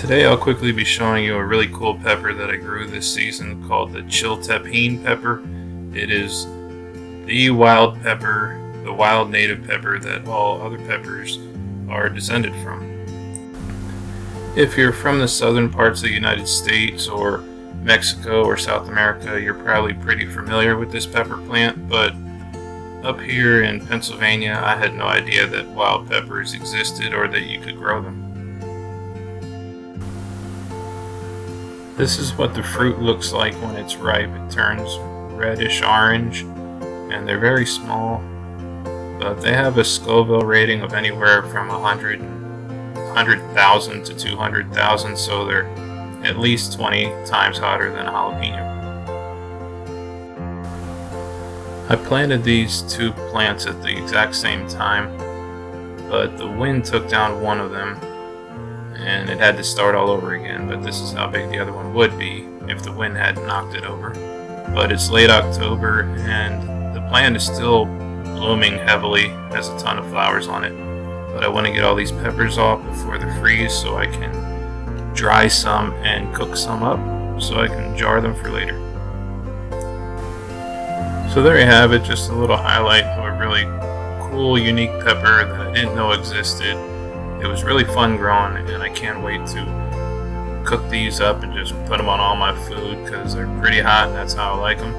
Today I'll quickly be showing you a really cool pepper that I grew this season called the Chiltepin Pepper. It is the wild pepper, the wild native pepper that all other peppers are descended from. If you're from the southern parts of the United States or Mexico or South America, you're probably pretty familiar with this pepper plant, but up here in Pennsylvania I had no idea that wild peppers existed or that you could grow them. This is what the fruit looks like when it's ripe. It turns reddish orange and they're very small, but they have a Scoville rating of anywhere from 100,000 to 200,000, so they're at least 20 times hotter than a jalapeno. I planted these two plants at the exact same time, but the wind took down one of them and it had to start all over again, but this is how big the other one would be if the wind hadn't knocked it over. But it's late October and the plant is still blooming heavily, has a ton of flowers on it, but I want to get all these peppers off before they freeze so I can dry some and cook some up so I can jar them for later. So there you have it, just a little highlight of a really cool, unique pepper that I didn't know existed. It was really fun growing, and I can't wait to cook these up and just put them on all my food because they're pretty hot and that's how I like them.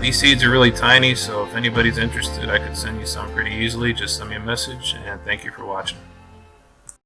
These seeds are really tiny, so if anybody's interested, I could send you some pretty easily. Just send me a message, and thank you for watching.